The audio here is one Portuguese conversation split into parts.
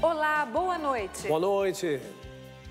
Olá, boa noite. Boa noite.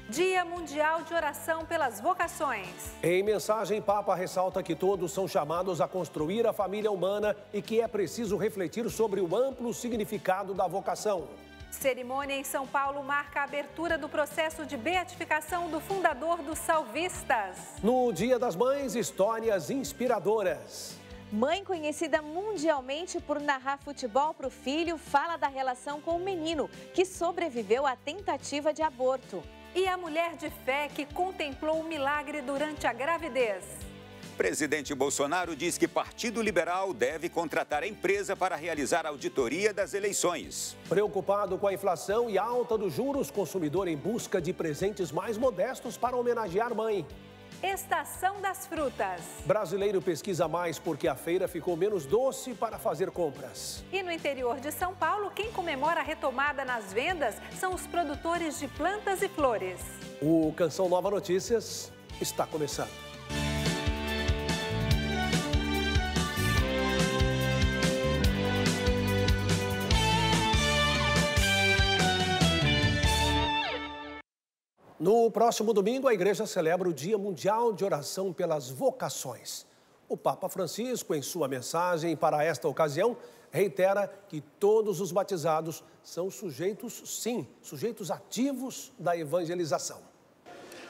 Dia Mundial de Oração pelas Vocações. Em mensagem, Papa ressalta que todos são chamados a construir a família humana e que é preciso refletir sobre o amplo significado da vocação. Cerimônia em São Paulo marca a abertura do processo de beatificação do fundador dos Salvistas. No Dia das Mães, histórias inspiradoras. Mãe conhecida mundialmente por narrar futebol para o filho, fala da relação com o menino, que sobreviveu à tentativa de aborto. E a mulher de fé que contemplou o milagre durante a gravidez. Presidente Bolsonaro diz que Partido Liberal deve contratar a empresa para realizar a auditoria das eleições. Preocupado com a inflação e alta dos juros, consumidor em busca de presentes mais modestos para homenagear mãe. Estação das Frutas. Brasileiro pesquisa mais porque a feira ficou menos doce para fazer compras. E no interior de São Paulo, quem comemora a retomada nas vendas são os produtores de plantas e flores. O Canção Nova Notícias está começando. No próximo domingo, a igreja celebra o Dia Mundial de Oração pelas Vocações. O Papa Francisco, em sua mensagem para esta ocasião, reitera que todos os batizados são sujeitos, sim, sujeitos ativos da evangelização.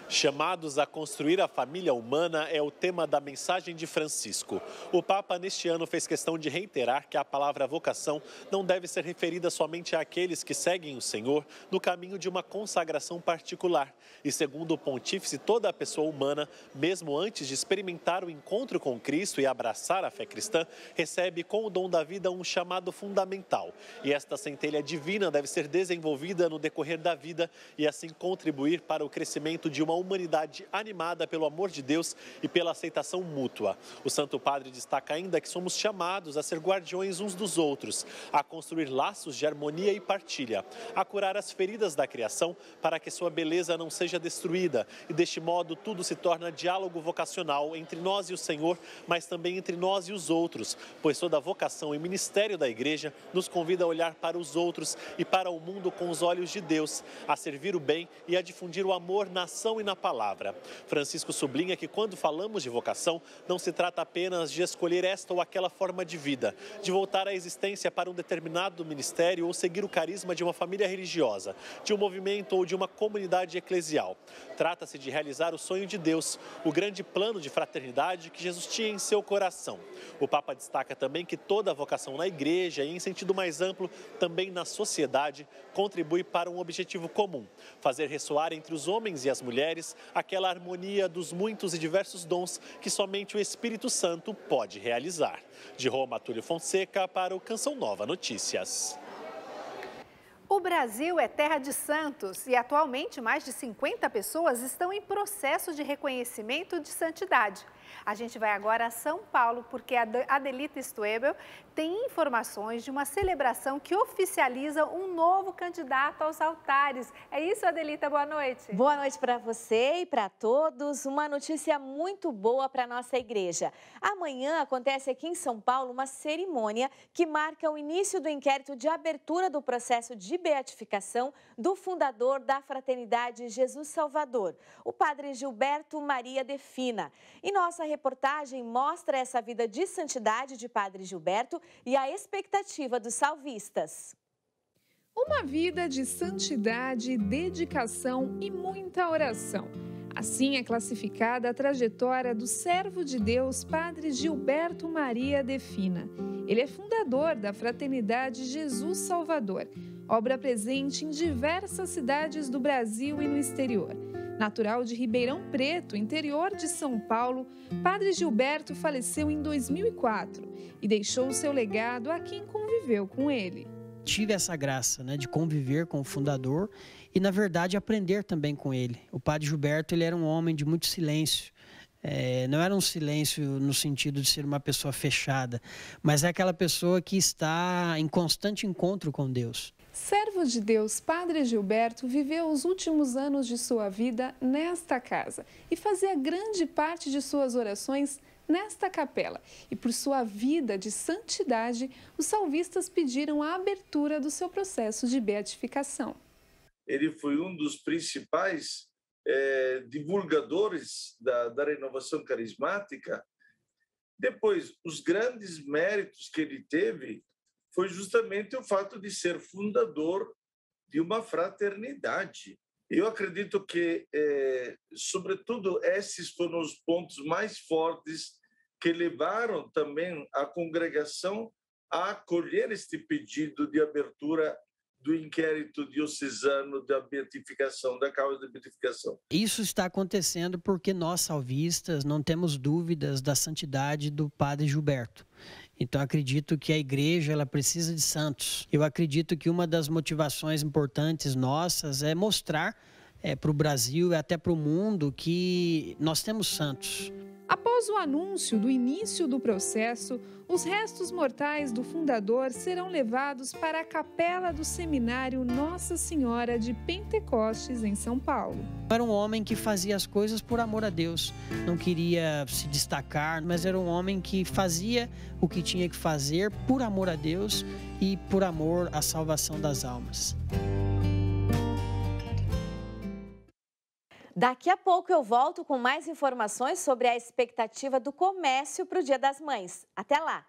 Chamados a construir a família humana é o tema da mensagem de Francisco. O Papa, neste ano, fez questão de reiterar que a palavra vocação não deve ser referida somente àqueles que seguem o Senhor no caminho de uma consagração particular. E, segundo o pontífice, toda a pessoa humana, mesmo antes de experimentar o encontro com Cristo e abraçar a fé cristã, recebe com o dom da vida um chamado fundamental. E esta centelha divina deve ser desenvolvida no decorrer da vida e, assim, contribuir para o crescimento de uma humanidade animada pelo amor de Deus e pela aceitação mútua. O Santo Padre destaca ainda que somos chamados a ser guardiões uns dos outros, a construir laços de harmonia e partilha, a curar as feridas da criação para que sua beleza não seja destruída e deste modo tudo se torna diálogo vocacional entre nós e o Senhor, mas também entre nós e os outros, pois toda vocação e ministério da Igreja nos convida a olhar para os outros e para o mundo com os olhos de Deus, a servir o bem e a difundir o amor na ação e na palavra. Francisco sublinha que quando falamos de vocação, não se trata apenas de escolher esta ou aquela forma de vida, de voltar à existência para um determinado ministério ou seguir o carisma de uma família religiosa, de um movimento ou de uma comunidade eclesial. Trata-se de realizar o sonho de Deus, o grande plano de fraternidade que Jesus tinha em seu coração. O Papa destaca também que toda vocação na Igreja e, em sentido mais amplo, também na sociedade, contribui para um objetivo comum: fazer ressoar entre os homens e as mulheres aquela harmonia dos muitos e diversos dons que somente o Espírito Santo pode realizar. De Roma, Túlio Fonseca para o Canção Nova Notícias. O Brasil é terra de santos e atualmente mais de 50 pessoas estão em processo de reconhecimento de santidade. A gente vai agora a São Paulo porque a Adelita Stoebel tem informações de uma celebração que oficializa um novo candidato aos altares. É isso, Adelita? Boa noite. Boa noite para você e para todos. Uma notícia muito boa para a nossa igreja. Amanhã acontece aqui em São Paulo uma cerimônia que marca o início do inquérito de abertura do processo de beatificação do fundador da Fraternidade Jesus Salvador, o padre Gilberto Maria Defina. E nossa reportagem mostra essa vida de santidade de padre Gilberto e a expectativa dos salvistas. Uma vida de santidade, dedicação e muita oração. Assim é classificada a trajetória do servo de Deus, padre Gilberto Maria Defina. Ele é fundador da Fraternidade Jesus Salvador, obra presente em diversas cidades do Brasil e no exterior. Natural de Ribeirão Preto, interior de São Paulo, padre Gilberto faleceu em 2004 e deixou seu legado a quem conviveu com ele. Tive essa graça, de conviver com o fundador e, na verdade, aprender também com ele. O padre Gilberto ele era um homem de muito silêncio. Não era um silêncio no sentido de ser uma pessoa fechada, mas é aquela pessoa que está em constante encontro com Deus. Servo de Deus, padre Gilberto viveu os últimos anos de sua vida nesta casa e fazia grande parte de suas orações nesta capela. E por sua vida de santidade, os salvistas pediram a abertura do seu processo de beatificação. ele foi um dos principais divulgadores da renovação carismática. Depois, os grandes méritos que ele teve foi justamente o fato de ser fundador de uma fraternidade. Eu acredito que, sobretudo, esses foram os pontos mais fortes que levaram também a congregação a acolher este pedido de abertura do inquérito diocesano da beatificação, da causa da beatificação. Isso está acontecendo porque nós, salvistas, não temos dúvidas da santidade do padre Gilberto. Então, acredito que a igreja ela precisa de santos. Eu acredito que uma das motivações importantes nossas é mostrar para o Brasil e até para o mundo que nós temos santos. Após o anúncio do início do processo, os restos mortais do fundador serão levados para a capela do seminário Nossa Senhora de Pentecostes, em São Paulo. Era um homem que fazia as coisas por amor a Deus, não queria se destacar, mas era um homem que fazia o que tinha que fazer por amor a Deus e por amor à salvação das almas. Daqui a pouco eu volto com mais informações sobre a expectativa do comércio para o Dia das Mães. Até lá!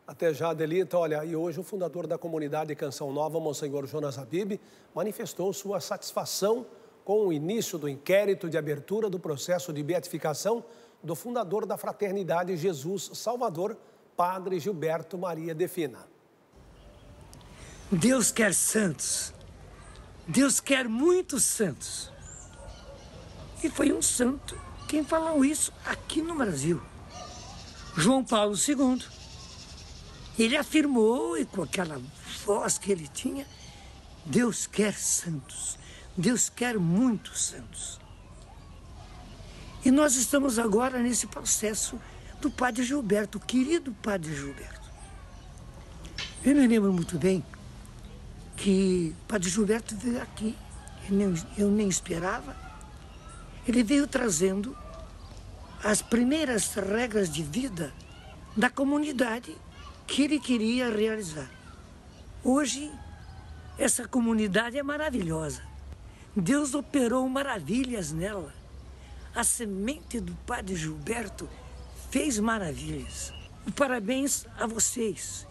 Até já, Adelita. Olha, e hoje o fundador da comunidade Canção Nova, Monsenhor Jonas Habib, manifestou sua satisfação com o início do inquérito de abertura do processo de beatificação do fundador da Fraternidade Jesus Salvador, Padre Gilberto Maria Defina. Deus quer santos. Deus quer muitos santos. E foi um santo quem falou isso aqui no Brasil. João Paulo II. Ele afirmou, e com aquela voz que ele tinha, Deus quer santos. Deus quer muitos santos. E nós estamos agora nesse processo do Padre Gilberto, o querido Padre Gilberto. Eu me lembro muito bem que o Padre Gilberto veio aqui. Eu nem esperava. Ele veio trazendo as primeiras regras de vida da comunidade que ele queria realizar. Hoje, essa comunidade é maravilhosa. Deus operou maravilhas nela. A semente do Padre Gilberto fez maravilhas. Parabéns a vocês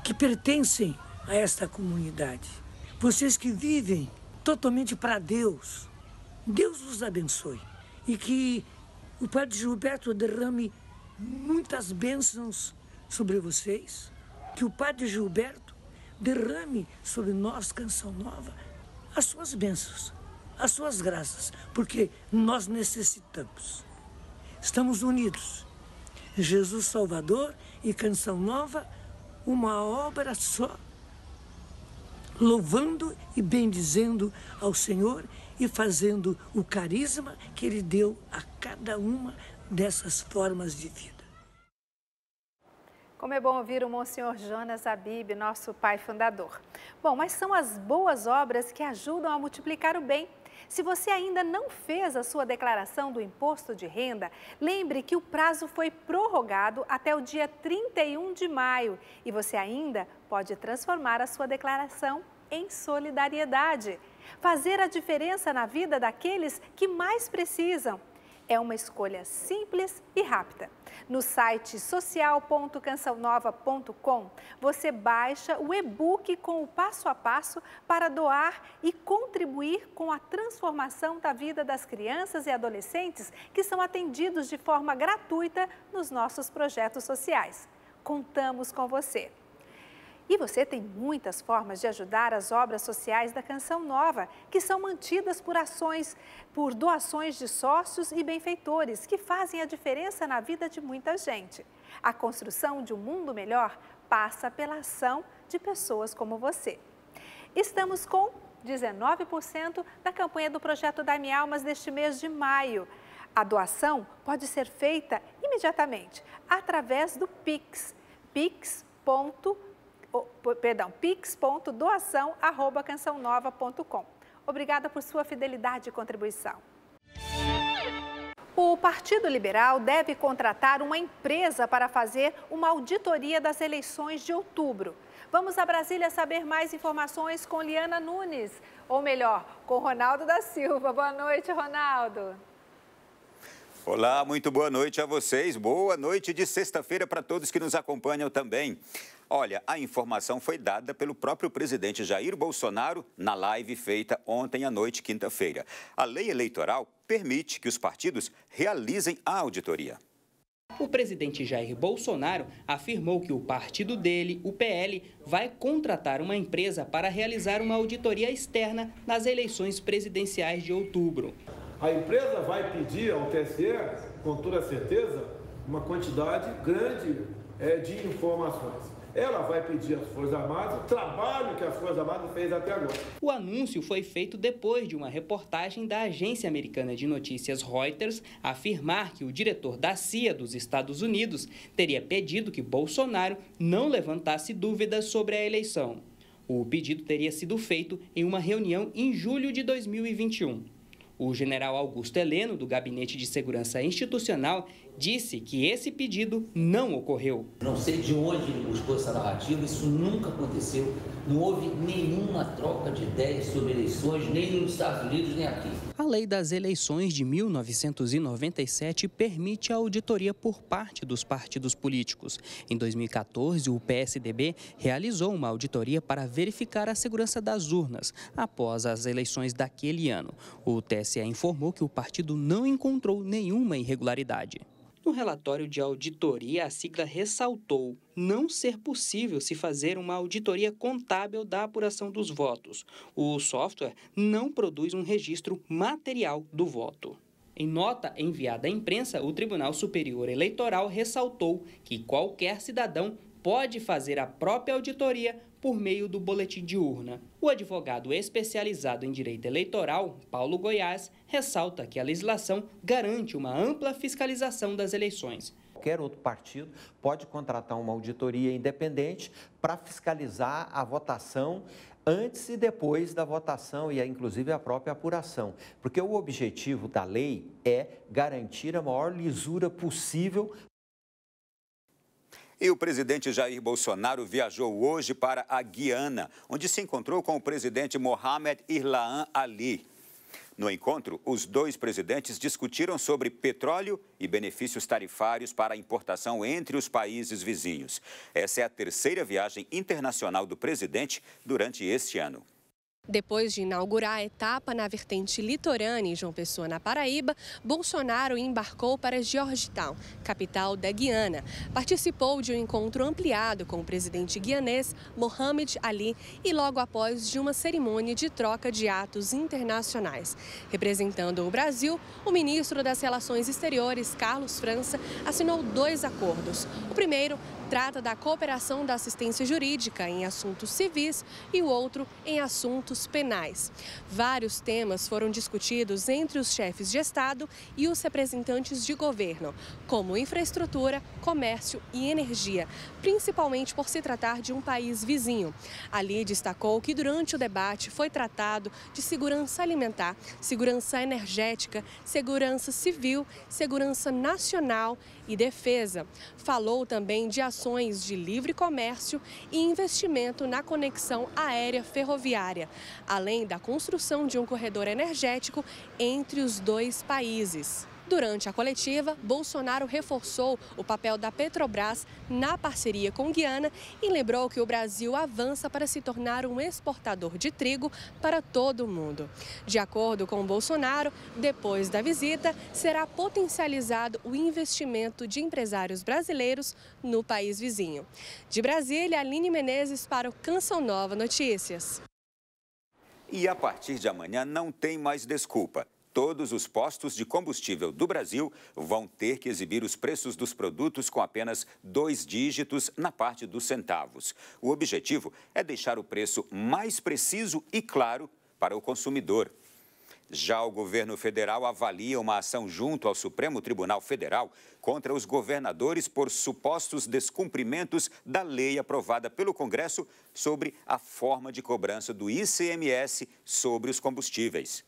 que pertencem a esta comunidade. Vocês que vivem totalmente para Deus. Deus os abençoe e que o Padre Gilberto derrame muitas bênçãos sobre vocês, que o Padre Gilberto derrame sobre nós, Canção Nova, as suas bênçãos, as suas graças, porque nós necessitamos. Estamos unidos. Jesus Salvador e Canção Nova, uma obra só, louvando e bendizendo ao Senhor e fazendo o carisma que Ele deu a cada uma dessas formas de vida. Como é bom ouvir o Monsenhor Jonas Habib, nosso pai fundador. Bom, mas são as boas obras que ajudam a multiplicar o bem. Se você ainda não fez a sua declaração do imposto de renda, lembre que o prazo foi prorrogado até o dia 31 de maio e você ainda pode transformar a sua declaração em solidariedade. Fazer a diferença na vida daqueles que mais precisam. É uma escolha simples e rápida. No site social.cançãonova.com, você baixa o e-book com o passo a passo para doar e contribuir com a transformação da vida das crianças e adolescentes que são atendidos de forma gratuita nos nossos projetos sociais. Contamos com você. E você tem muitas formas de ajudar as obras sociais da Canção Nova, que são mantidas por doações de sócios e benfeitores, que fazem a diferença na vida de muita gente. A construção de um mundo melhor passa pela ação de pessoas como você. Estamos com 19% da campanha do Projeto Dai-me Almas deste mês de maio. A doação pode ser feita imediatamente através do Pix, pix.doação@cançãonova.com. Obrigada por sua fidelidade e contribuição. O Partido Liberal deve contratar uma empresa para fazer uma auditoria das eleições de outubro. Vamos a Brasília saber mais informações com Liana Nunes, ou melhor, com Ronaldo da Silva. Boa noite, Ronaldo. Olá, muito boa noite a vocês. Boa noite de sexta-feira para todos que nos acompanham também. Olha, a informação foi dada pelo próprio presidente Jair Bolsonaro na live feita ontem à noite, quinta-feira. A lei eleitoral permite que os partidos realizem a auditoria. O presidente Jair Bolsonaro afirmou que o partido dele, o PL, vai contratar uma empresa para realizar uma auditoria externa nas eleições presidenciais de outubro. A empresa vai pedir ao TSE, com toda certeza, uma quantidade grande de informações. Ela vai pedir às Forças Armadas o trabalho que as Forças Armadas fez até agora. O anúncio foi feito depois de uma reportagem da agência americana de notícias Reuters afirmar que o diretor da CIA dos Estados Unidos teria pedido que Bolsonaro não levantasse dúvidas sobre a eleição. O pedido teria sido feito em uma reunião em julho de 2021. O general Augusto Heleno, do Gabinete de Segurança Institucional, disse que esse pedido não ocorreu. Não sei de onde ele buscou essa narrativa, isso nunca aconteceu. Não houve nenhuma troca de ideias sobre eleições, nem nos Estados Unidos, nem aqui. A Lei das Eleições de 1997 permite a auditoria por parte dos partidos políticos. Em 2014, o PSDB realizou uma auditoria para verificar a segurança das urnas após as eleições daquele ano. O TSE informou que o partido não encontrou nenhuma irregularidade. No relatório de auditoria, a sigla ressaltou não ser possível se fazer uma auditoria contábil da apuração dos votos. O software não produz um registro material do voto. Em nota enviada à imprensa, o Tribunal Superior Eleitoral ressaltou que qualquer cidadão pode fazer a própria auditoria por meio do boletim de urna. O advogado especializado em direito eleitoral, Paulo Goiás, ressalta que a legislação garante uma ampla fiscalização das eleições. Qualquer outro partido pode contratar uma auditoria independente para fiscalizar a votação antes e depois da votação e, inclusive, a própria apuração. Porque o objetivo da lei é garantir a maior lisura possível. E o presidente Jair Bolsonaro viajou hoje para a Guiana, onde se encontrou com o presidente Mohamed Irlaan Ali. No encontro, os dois presidentes discutiram sobre petróleo e benefícios tarifários para a importação entre os países vizinhos. Essa é a terceira viagem internacional do presidente durante este ano. Depois de inaugurar a etapa na vertente litorânea em João Pessoa, na Paraíba, Bolsonaro embarcou para Georgetown, capital da Guiana. Participou de um encontro ampliado com o presidente guianês Mohamed Ali e logo após de uma cerimônia de troca de atos internacionais. Representando o Brasil, o ministro das Relações Exteriores, Carlos França, assinou 2 acordos. O primeiro trata da cooperação da assistência jurídica em assuntos civis e o outro em assuntos penais. Vários temas foram discutidos entre os chefes de Estado e os representantes de governo, como infraestrutura, comércio e energia, principalmente por se tratar de um país vizinho. Ali destacou que durante o debate foi tratado de segurança alimentar, segurança energética, segurança civil, segurança nacional e defesa. Falou também de ações de livre comércio e investimento na conexão aérea ferroviária, além da construção de um corredor energético entre os dois países. Durante a coletiva, Bolsonaro reforçou o papel da Petrobras na parceria com Guiana e lembrou que o Brasil avança para se tornar um exportador de trigo para todo o mundo. De acordo com Bolsonaro, depois da visita, será potencializado o investimento de empresários brasileiros no país vizinho. De Brasília, Aline Menezes para o Canção Nova Notícias. E a partir de amanhã não tem mais desculpa. Todos os postos de combustível do Brasil vão ter que exibir os preços dos produtos com apenas 2 dígitos na parte dos centavos. O objetivo é deixar o preço mais preciso e claro para o consumidor. Já o governo federal avalia uma ação junto ao Supremo Tribunal Federal contra os governadores por supostos descumprimentos da lei aprovada pelo Congresso sobre a forma de cobrança do ICMS sobre os combustíveis.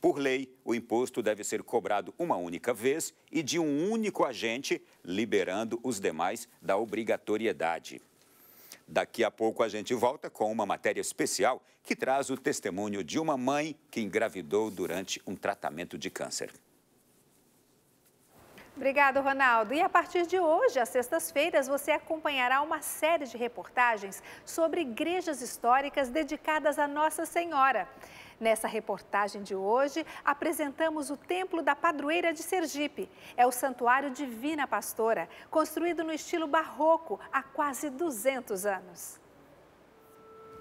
Por lei, o imposto deve ser cobrado uma única vez e de um único agente, liberando os demais da obrigatoriedade. Daqui a pouco a gente volta com uma matéria especial que traz o testemunho de uma mãe que engravidou durante um tratamento de câncer. Obrigado, Ronaldo. E a partir de hoje, às sextas-feiras, você acompanhará uma série de reportagens sobre igrejas históricas dedicadas a Nossa Senhora. Nessa reportagem de hoje, apresentamos o Templo da Padroeira de Sergipe. É o Santuário Divina Pastora, construído no estilo barroco há quase 200 anos.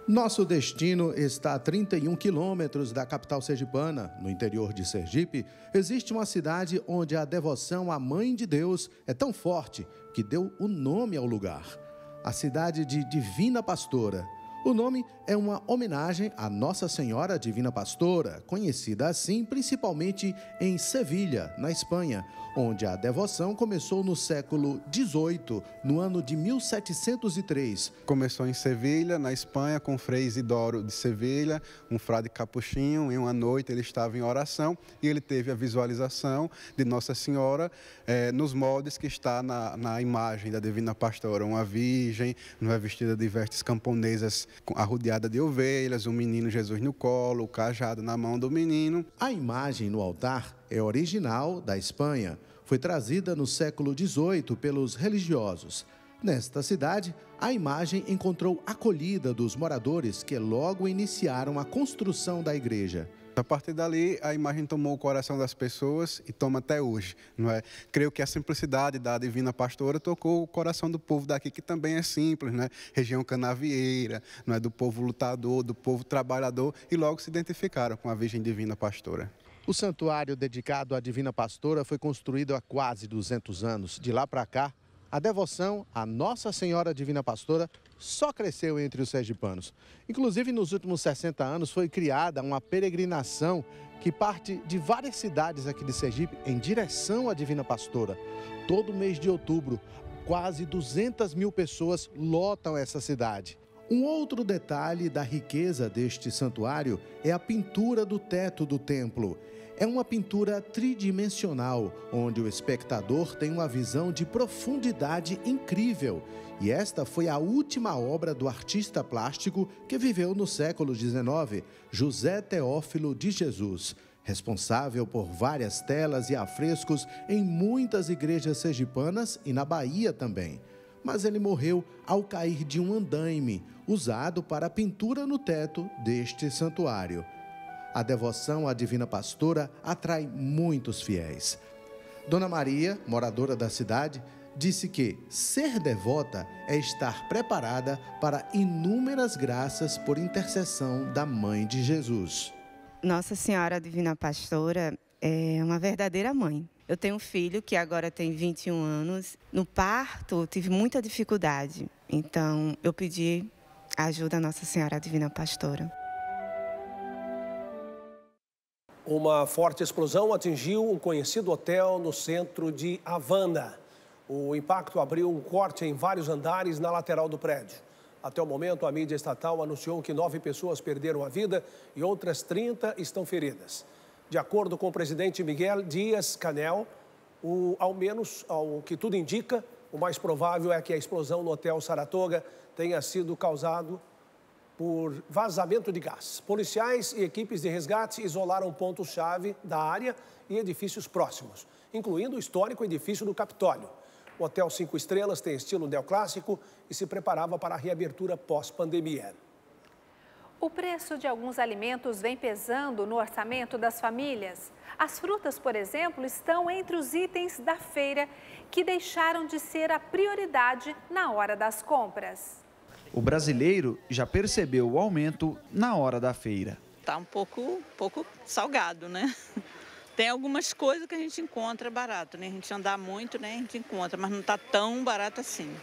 Nosso destino está a 31 quilômetros da capital sergipana. No interior de Sergipe, existe uma cidade onde a devoção à Mãe de Deus é tão forte que deu o nome ao lugar. A cidade de Divina Pastora. O nome é uma homenagem à Nossa Senhora Divina Pastora, conhecida assim principalmente em Sevilha, na Espanha, onde a devoção começou no século XVIII, no ano de 1703. Começou em Sevilha, na Espanha, com o Frei Isidoro de Sevilha, um frade capuchinho. Em uma noite ele estava em oração e ele teve a visualização de Nossa Senhora nos moldes que está na imagem da Divina Pastora. Uma virgem, vestida de vestes camponesas, arrodeada de ovelhas, o menino Jesus no colo, o cajado na mão do menino. A imagem no altar é original da Espanha. Foi trazida no século XVIII pelos religiosos. Nesta cidade, a imagem encontrou acolhida dos moradores que logo iniciaram a construção da igreja. A partir dali, a imagem tomou o coração das pessoas e toma até hoje, não é? Creio que a simplicidade da Divina Pastora tocou o coração do povo daqui, que também é simples, né? Região canavieira, não é? Do povo lutador, do povo trabalhador, e logo se identificaram com a Virgem Divina Pastora. O santuário dedicado à Divina Pastora foi construído há quase 200 anos. De lá para cá, a devoção à Nossa Senhora Divina Pastora só cresceu entre os sergipanos. Inclusive, nos últimos 60 anos, foi criada uma peregrinação que parte de várias cidades aqui de Sergipe em direção à Divina Pastora. Todo mês de outubro, quase 200 mil pessoas lotam essa cidade. Um outro detalhe da riqueza deste santuário é a pintura do teto do templo. É uma pintura tridimensional, onde o espectador tem uma visão de profundidade incrível. E esta foi a última obra do artista plástico que viveu no século XIX, José Teófilo de Jesus, responsável por várias telas e afrescos em muitas igrejas sergipanas e na Bahia também. Mas ele morreu ao cair de um andaime, usado para a pintura no teto deste santuário. A devoção à Divina Pastora atrai muitos fiéis. Dona Maria, moradora da cidade, disse que ser devota é estar preparada para inúmeras graças por intercessão da Mãe de Jesus. Nossa Senhora Divina Pastora é uma verdadeira mãe. Eu tenho um filho que agora tem 21 anos. No parto, eu tive muita dificuldade. Então, eu pedi ajuda à Nossa Senhora Divina Pastora. Uma forte explosão atingiu um conhecido hotel no centro de Havana. O impacto abriu um corte em vários andares na lateral do prédio. Até o momento, a mídia estatal anunciou que 9 pessoas perderam a vida e outras 30 estão feridas. De acordo com o presidente Miguel Díaz-Canel, ao menos ao que tudo indica, o mais provável é que a explosão no Hotel Saratoga tenha sido causado por vazamento de gás. Policiais e equipes de resgate isolaram pontos-chave da área e edifícios próximos, incluindo o histórico edifício do Capitólio. O Hotel 5 Estrelas tem estilo neoclássico e se preparava para a reabertura pós-pandemia. O preço de alguns alimentos vem pesando no orçamento das famílias. As frutas, por exemplo, estão entre os itens da feira que deixaram de ser a prioridade na hora das compras. O brasileiro já percebeu o aumento na hora da feira. Está um pouco salgado, né? Tem algumas coisas que a gente encontra barato, né? A gente andar muito, né? A gente encontra, mas não está tão barato assim.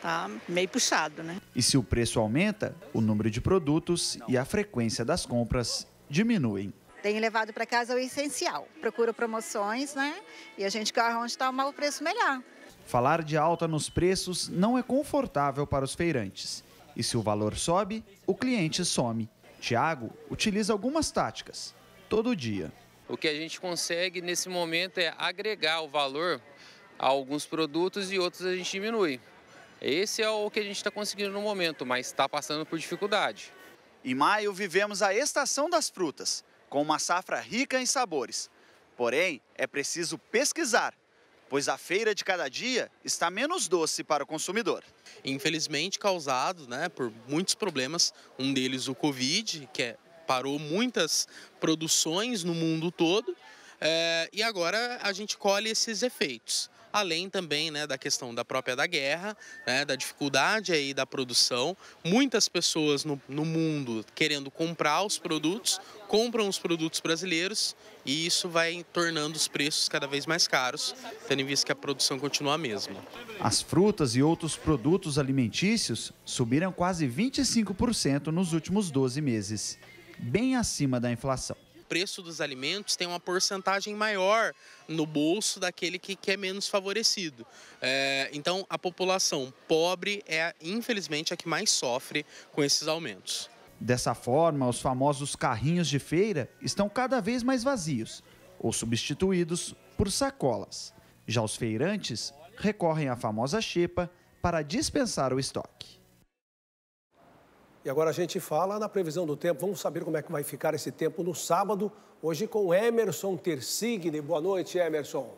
Tá meio puxado, né? E se o preço aumenta, o número de produtos e a frequência das compras diminuem. Tenho levado para casa o essencial. Procuro promoções, né? E a gente corre onde está o preço melhor. Falar de alta nos preços não é confortável para os feirantes. E se o valor sobe, o cliente some. Tiago utiliza algumas táticas, todo dia. O que a gente consegue nesse momento é agregar o valor a alguns produtos e outros a gente diminui. Esse é o que a gente está conseguindo no momento, mas está passando por dificuldade. Em maio, vivemos a estação das frutas, com uma safra rica em sabores. Porém, é preciso pesquisar, pois a feira de cada dia está menos doce para o consumidor. Infelizmente causado, por muitos problemas, um deles o Covid, que parou muitas produções no mundo todo, e agora a gente colhe esses efeitos. Além também da questão da própria da guerra, da dificuldade aí da produção. Muitas pessoas no mundo querendo comprar os produtos, compram os produtos brasileiros e isso vai tornando os preços cada vez mais caros, tendo em vista que a produção continua a mesma. As frutas e outros produtos alimentícios subiram quase 25% nos últimos 12 meses, bem acima da inflação. O preço dos alimentos tem uma porcentagem maior no bolso daquele que é menos favorecido. Então, a população pobre é, infelizmente, a que mais sofre com esses aumentos. Dessa forma, os famosos carrinhos de feira estão cada vez mais vazios ou substituídos por sacolas. Já os feirantes recorrem à famosa xepa para dispensar o estoque. E agora a gente fala na previsão do tempo. Vamos saber como é que vai ficar esse tempo no sábado. Hoje com Emerson Tersigni. Boa noite, Emerson.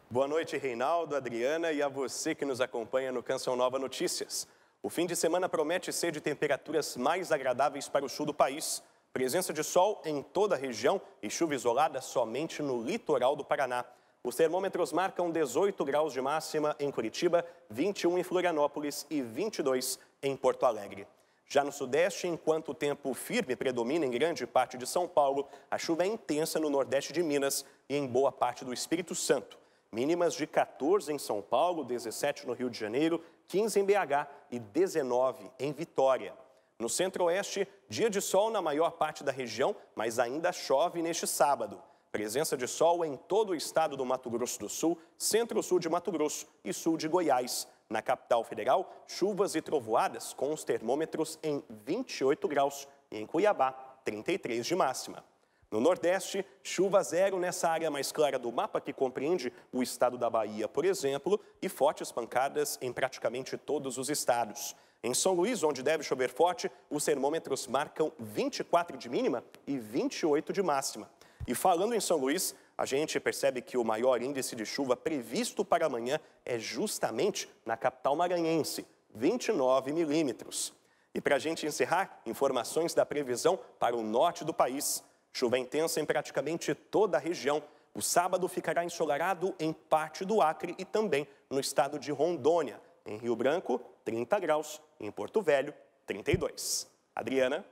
Boa noite, Reinaldo, Adriana e a você que nos acompanha no Canção Nova Notícias. O fim de semana promete ser de temperaturas mais agradáveis para o sul do país. Presença de sol em toda a região e chuva isolada somente no litoral do Paraná. Os termômetros marcam 18 graus de máxima em Curitiba, 21 em Florianópolis e 22 em Porto Alegre. Já no sudeste, enquanto o tempo firme predomina em grande parte de São Paulo, a chuva é intensa no nordeste de Minas e em boa parte do Espírito Santo. Mínimas de 14 em São Paulo, 17 no Rio de Janeiro, 15 em BH e 19 em Vitória. No centro-oeste, dia de sol na maior parte da região, mas ainda chove neste sábado. Presença de sol em todo o estado do Mato Grosso do Sul, centro-sul de Mato Grosso e sul de Goiás. Na capital federal, chuvas e trovoadas com os termômetros em 28 graus e em Cuiabá, 33 de máxima. No Nordeste, chuva zero nessa área mais clara do mapa que compreende o estado da Bahia, por exemplo, e fortes pancadas em praticamente todos os estados. Em São Luís, onde deve chover forte, os termômetros marcam 24 de mínima e 28 de máxima. E falando em São Luís, a gente percebe que o maior índice de chuva previsto para amanhã é justamente na capital maranhense, 29 milímetros. E para a gente encerrar, informações da previsão para o norte do país. Chuva intensa em praticamente toda a região. O sábado ficará ensolarado em parte do Acre e também no estado de Rondônia. Em Rio Branco, 30 graus. Em Porto Velho, 32. Adriana.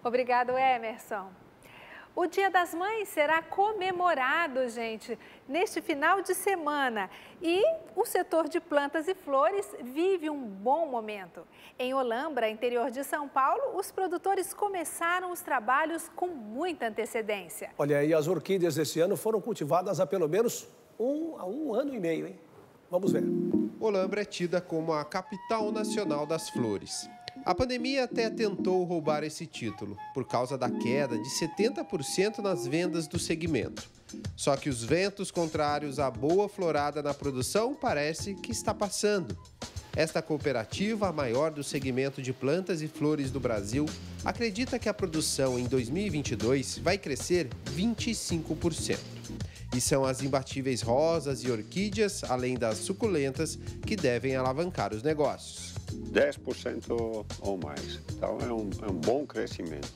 Obrigado, Emerson. O Dia das Mães será comemorado, gente, neste final de semana. E o setor de plantas e flores vive um bom momento. Em Olambra, interior de São Paulo, os produtores começaram os trabalhos com muita antecedência. Olha, e as orquídeas desse ano foram cultivadas há pelo menos um ano e meio, hein? Vamos ver. Olambra é tida como a capital nacional das flores. A pandemia até tentou roubar esse título, por causa da queda de 70% nas vendas do segmento. Só que os ventos contrários à boa florada na produção parece que está passando. Esta cooperativa, a maior do segmento de plantas e flores do Brasil, acredita que a produção em 2022 vai crescer 25%. E são as imbatíveis rosas e orquídeas, além das suculentas, que devem alavancar os negócios. 10% ou mais. Então é um bom crescimento.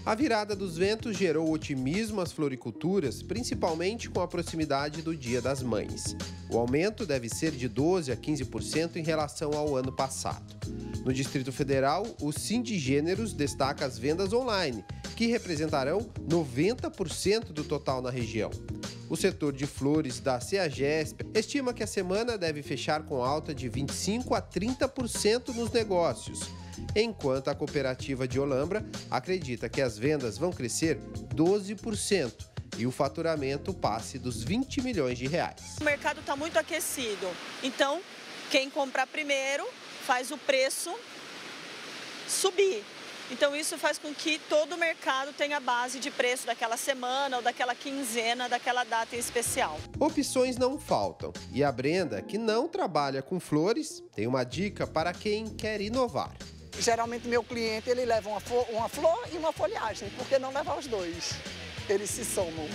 A virada dos ventos gerou otimismo às floriculturas, principalmente com a proximidade do Dia das Mães. O aumento deve ser de 12% a 15% em relação ao ano passado. No Distrito Federal, o Sindigêneros destaca as vendas online, que representarão 90% do total na região. O setor de flores da CEAGESP estima que a semana deve fechar com alta de 25% a 30% nos negócios, enquanto a cooperativa de Olambra acredita que as vendas vão crescer 12% e o faturamento passe dos 20 milhões de reais. O mercado está muito aquecido, então quem comprar primeiro faz o preço subir. Então isso faz com que todo o mercado tenha base de preço daquela semana ou daquela quinzena, daquela data em especial. Opções não faltam. E a Brenda, que não trabalha com flores, tem uma dica para quem quer inovar. Geralmente meu cliente ele leva uma flor e uma folhagem, por que não levar os dois? Eles se somam.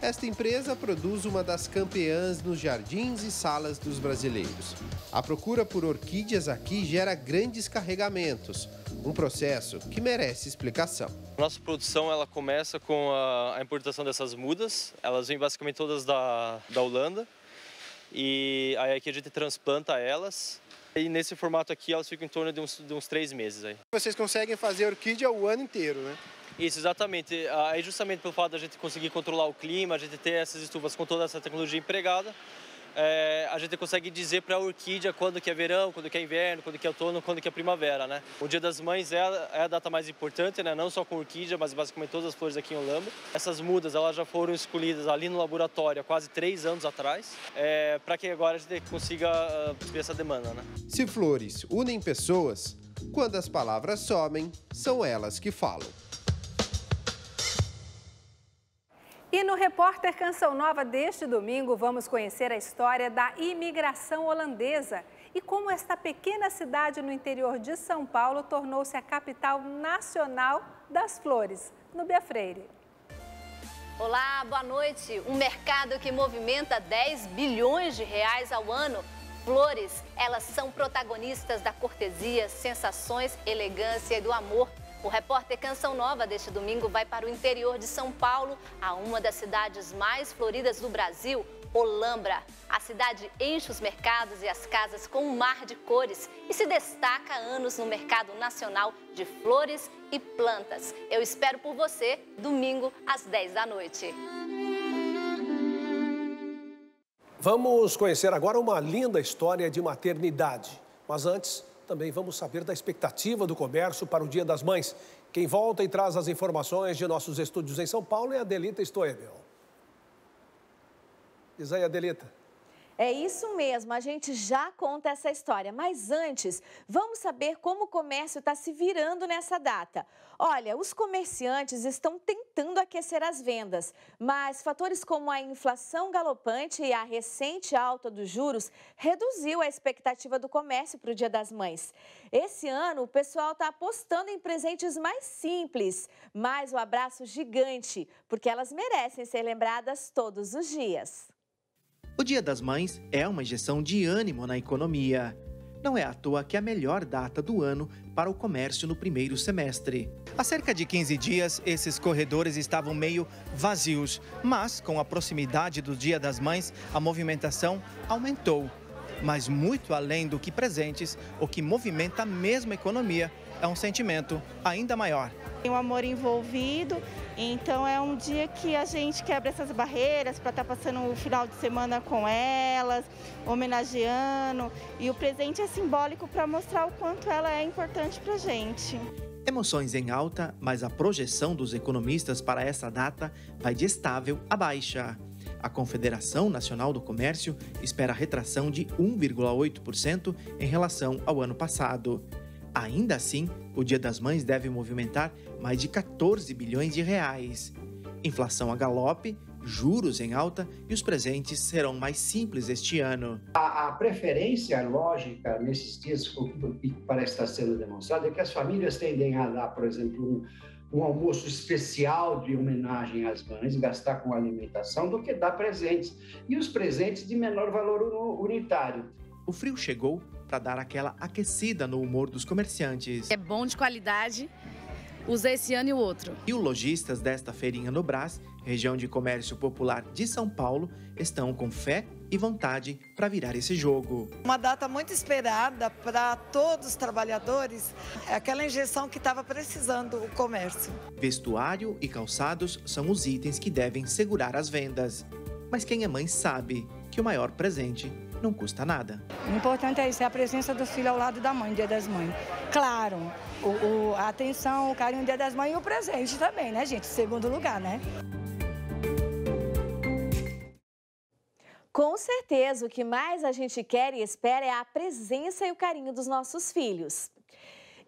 Esta empresa produz uma das campeãs nos jardins e salas dos brasileiros. A procura por orquídeas aqui gera grandes carregamentos, um processo que merece explicação. Nossa produção ela começa com a importação dessas mudas, elas vêm basicamente todas da Holanda, e aí aqui a gente transplanta elas, e nesse formato aqui elas ficam em torno de uns 3 meses. Aí. Vocês conseguem fazer orquídea o ano inteiro, né? Isso, exatamente. Aí justamente pelo fato da gente conseguir controlar o clima, a gente ter essas estufas com toda essa tecnologia empregada, a gente consegue dizer para a orquídea quando que é verão, quando que é inverno, quando que é outono, quando que é primavera, né? O Dia das Mães é a data mais importante, né? Não só com orquídea, mas basicamente todas as flores aqui em Olambra. Essas mudas, elas já foram escolhidas ali no laboratório há quase 3 anos atrás, para que agora a gente consiga suprir essa demanda, né? Se flores unem pessoas, quando as palavras somem, são elas que falam. E no Repórter Canção Nova deste domingo, vamos conhecer a história da imigração holandesa e como esta pequena cidade no interior de São Paulo tornou-se a capital nacional das flores. Núbia Freire. Olá, boa noite. Um mercado que movimenta 10 bilhões de reais ao ano. Flores, elas são protagonistas da cortesia, sensações, elegância e do amor. O Repórter Canção Nova deste domingo vai para o interior de São Paulo, a uma das cidades mais floridas do Brasil, Olambra. A cidade enche os mercados e as casas com um mar de cores e se destaca há anos no mercado nacional de flores e plantas. Eu espero por você, domingo, às 10 da noite. Vamos conhecer agora uma linda história de maternidade. Mas antes, também vamos saber da expectativa do comércio para o Dia das Mães. Quem volta e traz as informações de nossos estúdios em São Paulo é a Adelita Stoebel. Diz aí, Adelita. É isso mesmo, a gente já conta essa história, mas antes, vamos saber como o comércio está se virando nessa data. Olha, os comerciantes estão tentando aquecer as vendas, mas fatores como a inflação galopante e a recente alta dos juros reduziu a expectativa do comércio para o Dia das Mães. Esse ano, o pessoal está apostando em presentes mais simples, mas o abraço gigante, porque elas merecem ser lembradas todos os dias. O Dia das Mães é uma injeção de ânimo na economia. Não é à toa que é a melhor data do ano para o comércio no primeiro semestre. Há cerca de 15 dias, esses corredores estavam meio vazios, mas com a proximidade do Dia das Mães, a movimentação aumentou. Mas muito além do que presentes, o que movimenta a mesma economia é um sentimento ainda maior. Tem um amor envolvido, então é um dia que a gente quebra essas barreiras para estar passando o final de semana com elas, homenageando. E o presente é simbólico para mostrar o quanto ela é importante para a gente. Emoções em alta, mas a projeção dos economistas para essa data vai de estável a baixa. A Confederação Nacional do Comércio espera retração de 1,8% em relação ao ano passado. Ainda assim, o Dia das Mães deve movimentar mais de 14 bilhões de reais. Inflação a galope, juros em alta e os presentes serão mais simples este ano. A preferência lógica nesses dias, que parece estar sendo demonstrada, é que as famílias tendem a dar, por exemplo, um almoço especial de homenagem às mães, gastar com alimentação, do que dar presentes. E os presentes de menor valor unitário. O frio chegou para dar aquela aquecida no humor dos comerciantes. É bom, de qualidade, usa esse ano e o outro. E os lojistas desta feirinha no Brás, região de comércio popular de São Paulo, estão com fé e vontade para virar esse jogo. Uma data muito esperada para todos os trabalhadores, é aquela injeção que estava precisando o comércio. Vestuário e calçados são os itens que devem segurar as vendas. Mas quem é mãe sabe que o maior presente não custa nada. O importante é isso, é a presença do filho ao lado da mãe, Dia das Mães. Claro, a atenção, o carinho, Dia das Mães e o presente também, né, gente? Segundo lugar, né? Com certeza, o que mais a gente quer e espera é a presença e o carinho dos nossos filhos.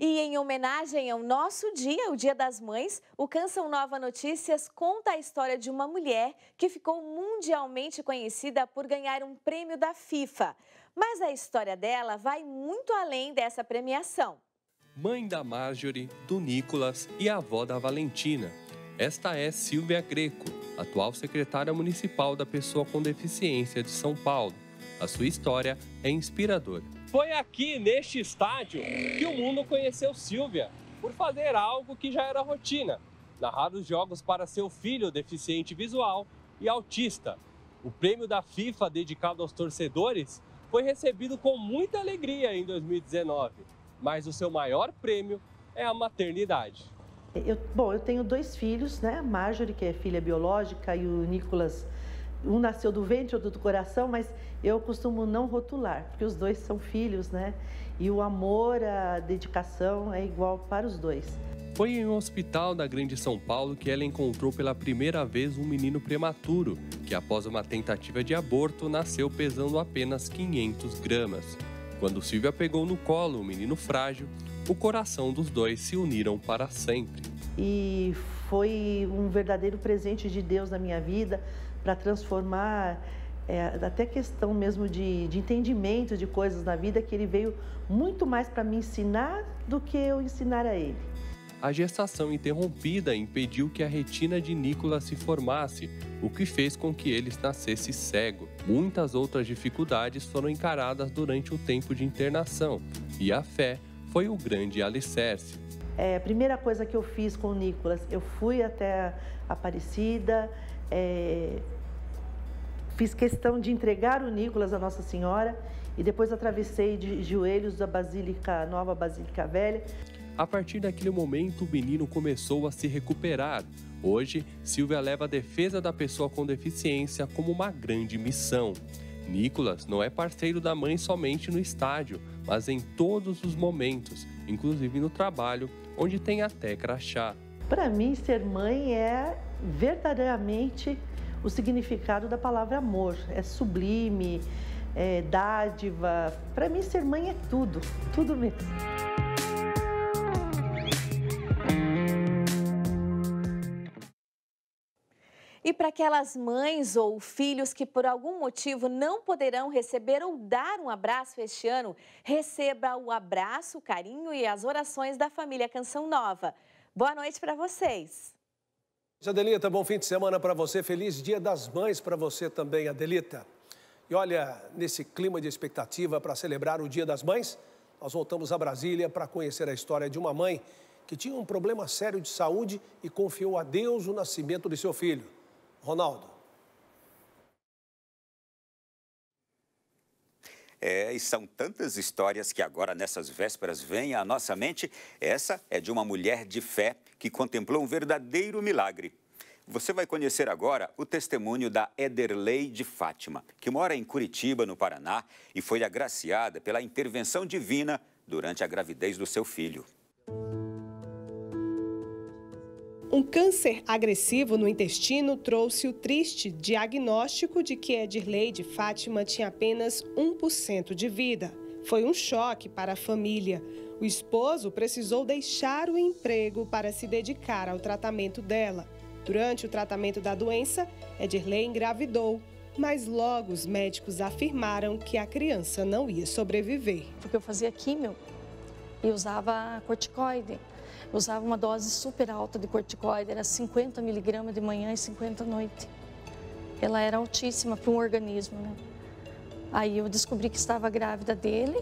E em homenagem ao nosso dia, o Dia das Mães, o Canção Nova Notícias conta a história de uma mulher que ficou mundialmente conhecida por ganhar um prêmio da FIFA. Mas a história dela vai muito além dessa premiação. Mãe da Marjorie, do Nicolas e avó da Valentina. Esta é Silvia Greco, atual secretária municipal da Pessoa com Deficiência de São Paulo. A sua história é inspiradora. Foi aqui, neste estádio, que o mundo conheceu Silvia, por fazer algo que já era rotina: narrar os jogos para seu filho deficiente visual e autista. O prêmio da FIFA dedicado aos torcedores foi recebido com muita alegria em 2019, mas o seu maior prêmio é a maternidade. Eu tenho 2 filhos, né? A Marjorie, que é filha biológica, e o Nicolas, um nasceu do ventre, outro do coração, mas eu costumo não rotular, porque os 2 são filhos, né? E o amor, a dedicação é igual para os 2. Foi em um hospital da Grande São Paulo que ela encontrou pela primeira vez um menino prematuro, que após uma tentativa de aborto nasceu pesando apenas 500 gramas. Quando Silvia pegou no colo o menino frágil, o coração dos 2 se uniram para sempre. E foi um verdadeiro presente de Deus na minha vida para transformar até questão mesmo de entendimento de coisas na vida, que ele veio muito mais para me ensinar do que eu ensinar a ele. A gestação interrompida impediu que a retina de Nicolas se formasse, o que fez com que ele nascesse cego. Muitas outras dificuldades foram encaradas durante o tempo de internação, e a fé foi o grande alicerce. A primeira coisa que eu fiz com o Nicolas, eu fui até Aparecida, fiz questão de entregar o Nicolas à Nossa Senhora e depois atravessei de joelhos da Basílica Nova, Basílica Velha. A partir daquele momento, o menino começou a se recuperar. Hoje, Silvia leva a defesa da pessoa com deficiência como uma grande missão. Nicolas não é parceiro da mãe somente no estádio, mas em todos os momentos, inclusive no trabalho, onde tem até crachá. Para mim, ser mãe é verdadeiramente o significado da palavra amor. É sublime, é dádiva. Para mim, ser mãe é tudo, tudo mesmo. E para aquelas mães ou filhos que por algum motivo não poderão receber ou dar um abraço este ano, receba o abraço, o carinho e as orações da família Canção Nova. Boa noite para vocês. Adelita, bom fim de semana para você. Feliz Dia das Mães para você também, Adelita. E olha, nesse clima de expectativa para celebrar o Dia das Mães, nós voltamos a Brasília para conhecer a história de uma mãe que tinha um problema sério de saúde e confiou a Deus o nascimento de seu filho. Ronaldo. E são tantas histórias que agora, nessas vésperas, vêm à nossa mente. Essa é de uma mulher de fé que contemplou um verdadeiro milagre. Você vai conhecer agora o testemunho da Ederley de Fátima, que mora em Curitiba, no Paraná, e foi agraciada pela intervenção divina durante a gravidez do seu filho. Um câncer agressivo no intestino trouxe o triste diagnóstico de que Ederley de Fátima tinha apenas 1% de vida. Foi um choque para a família. O esposo precisou deixar o emprego para se dedicar ao tratamento dela. Durante o tratamento da doença, Ederley engravidou, mas logo os médicos afirmaram que a criança não ia sobreviver. Porque eu fazia químio e usava corticoide. Usava uma dose super alta de corticoide, era 50 miligramas de manhã e 50 à noite. Ela era altíssima para um organismo, né? Aí eu descobri que estava grávida dele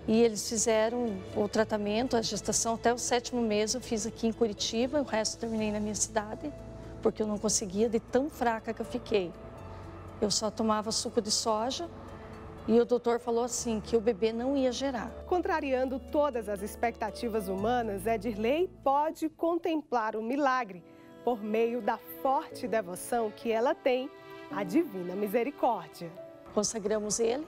e eles fizeram o tratamento, a gestação até o 7º mês eu fiz aqui em Curitiba, o resto terminei na minha cidade, porque eu não conseguia, de tão fraca que eu fiquei. Eu só tomava suco de soja. E o doutor falou assim, que o bebê não ia gerar. Contrariando todas as expectativas humanas, Ederley pode contemplar o milagre por meio da forte devoção que ela tem à Divina Misericórdia. Consagramos ele,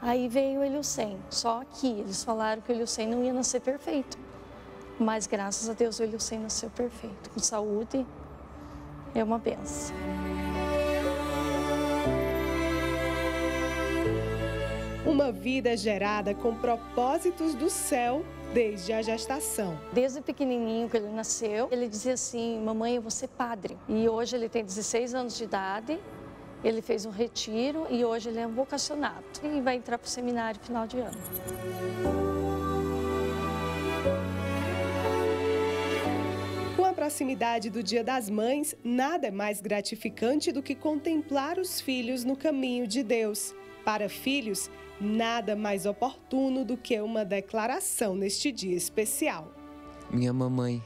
aí veio o Eliucem. Só que eles falaram que o Eliucem não ia nascer perfeito. Mas graças a Deus o Eliucem nasceu perfeito. Com saúde, é uma benção. Uma vida gerada com propósitos do céu desde a gestação. Desde pequenininho que ele nasceu, ele dizia assim, mamãe, eu vou ser padre. E hoje ele tem 16 anos de idade, ele fez um retiro e hoje ele é um vocacionado. E vai entrar para o seminário final de ano. Com a proximidade do Dia das Mães, nada é mais gratificante do que contemplar os filhos no caminho de Deus. Para filhos, nada mais oportuno do que uma declaração neste dia especial. Minha mamãe,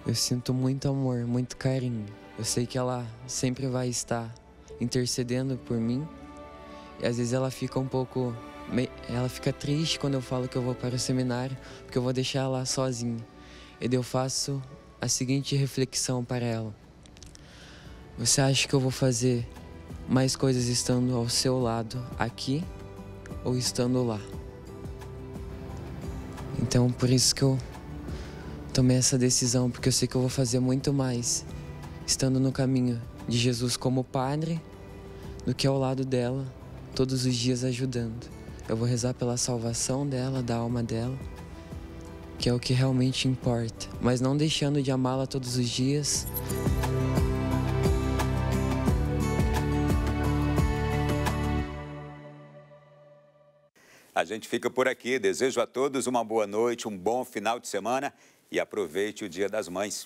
eu sinto muito amor, muito carinho. Eu sei que ela sempre vai estar intercedendo por mim. E às vezes ela fica ela fica triste quando eu falo que eu vou para o seminário, porque eu vou deixar ela sozinha. E daí eu faço a seguinte reflexão para ela: você acha que eu vou fazer mais coisas estando ao seu lado aqui ou estando lá? Então por isso que eu tomei essa decisão, porque eu sei que eu vou fazer muito mais estando no caminho de Jesus como padre do que ao lado dela todos os dias ajudando. Eu vou rezar pela salvação dela, da alma dela, que é o que realmente importa, mas não deixando de amá-la todos os dias. A gente fica por aqui. Desejo a todos uma boa noite, um bom final de semana e aproveite o Dia das Mães.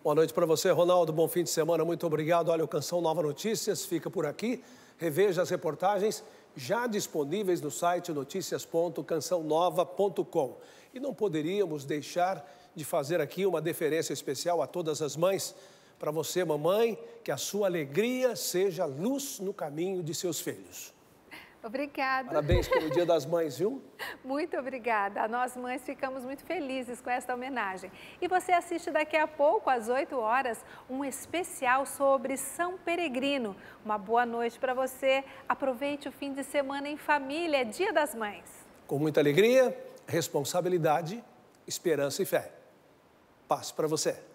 Boa noite para você, Ronaldo. Bom fim de semana. Muito obrigado. Olha, o Canção Nova Notícias fica por aqui. Reveja as reportagens já disponíveis no site noticias.cançãonova.com. E não poderíamos deixar de fazer aqui uma deferência especial a todas as mães. Para você, mamãe, que a sua alegria seja luz no caminho de seus filhos. Obrigada. Parabéns pelo Dia das Mães, viu? Muito obrigada. Nós, mães, ficamos muito felizes com esta homenagem. E você assiste daqui a pouco, às 8 horas, um especial sobre São Peregrino. Uma boa noite para você. Aproveite o fim de semana em família, Dia das Mães. Com muita alegria, responsabilidade, esperança e fé. Paz para você.